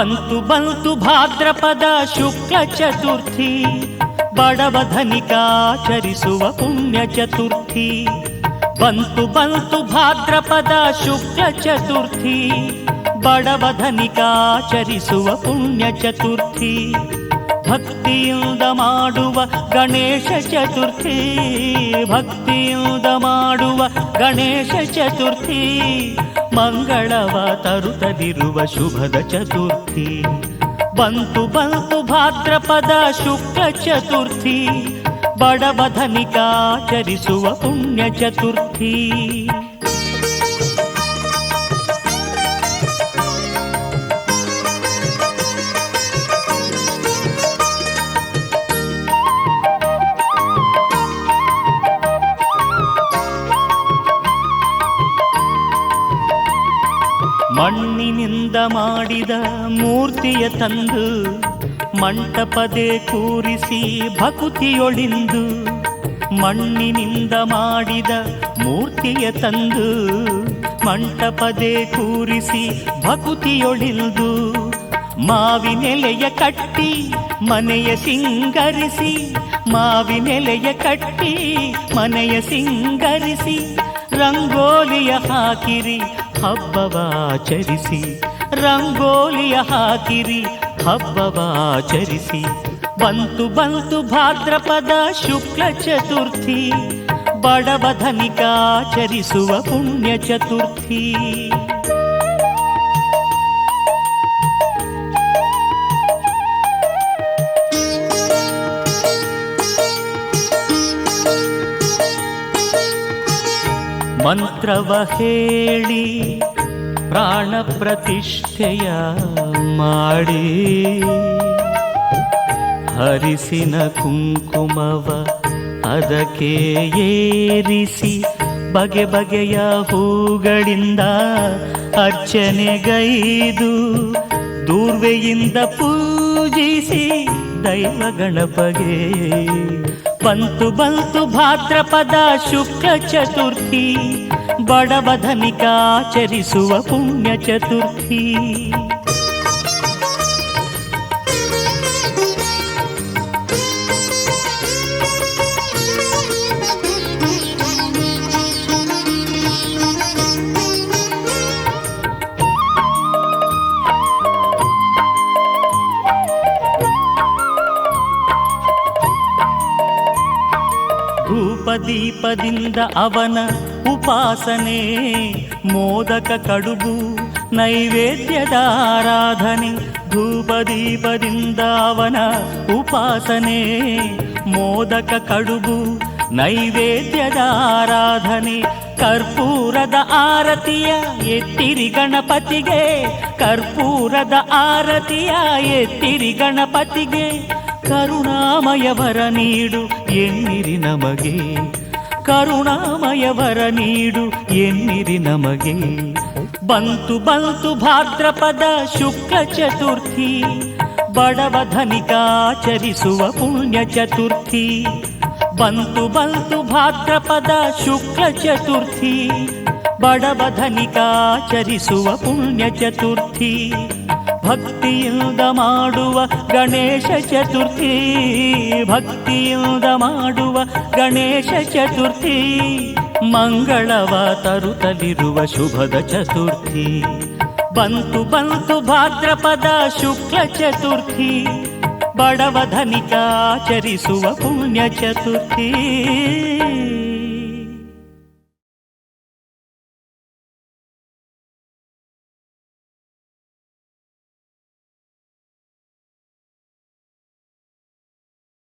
ಬಂತು ಬಂತು ಭಾದ್ರಪದ ಶುಕ್ಲ ಚತುರ್ಥಿ, ಬಡವ ಧನಿಕಾಚರಿಸುವ ಪುಣ್ಯ ಚತುರ್ಥಿ. ಬಂತು ಬಂತು ಭಾದ್ರಪದ ಶುಕ್ಲ ಚತುರ್ಥಿ, ಬಡವ ಧನಿಕಾಚರಿಸುವ ಪುಣ್ಯ ಚತುರ್ಥಿ. ಭಕ್ತಿಯಿಂದ ಮಾಡುವ ಗಣೇಶ ಚತುರ್ಥಿ, ಭಕ್ತಿಯಿಂದ ಮಾಡುವ ಗಣೇಶ ಚತುರ್ಥಿ. ಮಂಗಳವ ತರುತ್ತಲಿರುವ ಶುಭದ ಚತುರ್ಥಿ. ಬಂತು ಬಂತು ಭಾದ್ರಪದ ಶುಕ್ಲ ಚತುರ್ಥಿ, ಬಡವ ಧನಿಕಾಚರಿಸುವ ಪುಣ್ಯ ಚತುರ್ಥಿ. ಮಣ್ಣಿನಿಂದ ಮಾಡಿದ ಮೂರ್ತಿಯ ತಂದು ಮಂಟಪದೆ ಕೂರಿಸಿ ಭಕುತಿಯೊಳಿಂದು. ಮಣ್ಣಿನಿಂದ ಮಾಡಿದ ಮೂರ್ತಿಯ ತಂದು ಮಂಟಪದೆ ಕೂರಿಸಿ ಭಕುತಿಯೊಳಿಂದು. ಮಾವಿನೆಲೆಯ ಕಟ್ಟಿ ಮನೆಯ ಸಿಂಗರಿಸಿ, ಮಾವಿನೆಲೆಯ ಕಟ್ಟಿ ಮನೆಯ ಸಿಂಗರಿಸಿ. ರಂಗೋಲಿಯ ಹಾಕಿರಿ ಹಬ್ಬವಾಚರಿಸಿ, ರಂಗೋಲಿಯ ಹಾಕಿರಿ ಹಬ್ಬವಾಚರಿಸಿ. ಬಂತು ಬಂತು ಭಾದ್ರಪದ ಶುಕ್ಲ ಚತುರ್ಥಿ, ಬಡವ ಧನಿಕಾಚರಿಸುವ ಪುಣ್ಯ ಚತುರ್ಥಿ. ಮಂತ್ರವ ಹೇಳಿ ಪ್ರಾಣ ಪ್ರತಿಷ್ಠೆಯ ಮಾಡಿ, ಹರಿಸಿನ ಕುಂಕುಮವ ಅದಕ್ಕೆ ಏರಿಸಿ. ಬಗೆ ಬಗೆಯ ಹೂಗಳಿಂದ ಅರ್ಚನೆಗೈದು, ದೂರ್ವೆಯಿಂದ ಪೂಜಿಸಿ ದೈವ ಗಣಪಗೆ. ಬಂತು ಬಂತು ಭಾದ್ರಪದ ಶುಕ್ಲ ಚತುರ್ಥಿ, ಬಡವ ಧನಿಕಾಚರಿಸುವ ಪುಣ್ಯ ಚತುರ್ಥಿ. ಧೂಪದೀಪದಿಂದ ಅವನ ಉಪಾಸನೆ, ಮೋದಕ ಕಡುಬು ನೈವೇದ್ಯದ ಆರಾಧನೆ. ಧೂಪದೀಪದಿಂದ ಅವನ ಉಪಾಸನೆ, ಮೋದಕ ಕಡುಬು ನೈವೇದ್ಯದ ಆರಾಧನೆ. ಕರ್ಪೂರದ ಆರತಿಯ ಎತ್ತಿರಿ ಗಣಪತಿಗೆ, ಕರ್ಪೂರದ ಆರತಿಯ ಎತ್ತಿರಿ ಗಣಪತಿಗೆ. ಕರುಣಾಮಯವರ ನೀಡು ಎನ್ನಿರಿ ನಮಗೆ, ಕರುಣಾಮಯವರ ನೀಡು ಎನ್ನಿರಿ ನಮಗೆ. ಬಂತು ಬಂತು ಭಾದ್ರಪದ ಶುಕ್ಲ ಚತುರ್ಥಿ, ಬಡವ ಧನಿಕಾಚರಿಸುವ ಪುಣ್ಯ ಚತುರ್ಥಿ. ಬಂತು ಬಂತು ಭಾದ್ರಪದ ಶುಕ್ಲ ಚತುರ್ಥಿ, ಬಡವ ಧನಿಕಾಚರಿಸುವ ಪುಣ್ಯ ಚತುರ್ಥಿ. ಭಕ್ತಿಯಿಂದ ಮಾಡುವ ಗಣೇಶ ಚತುರ್ಥಿ, ಭಕ್ತಿಯಿಂದ ಮಾಡುವ ಗಣೇಶ ಚತುರ್ಥಿ. ಮಂಗಳವ ತರುತ್ತಲಿರುವ ಶುಭದ ಚತುರ್ಥಿ. ಬಂತು ಬಂತು ಭಾದ್ರಪದ ಶುಕ್ಲ ಚತುರ್ಥಿ, ಬಡವ ಧನಿಕಾಚರಿಸುವ ಪುಣ್ಯ ಚತುರ್ಥಿ.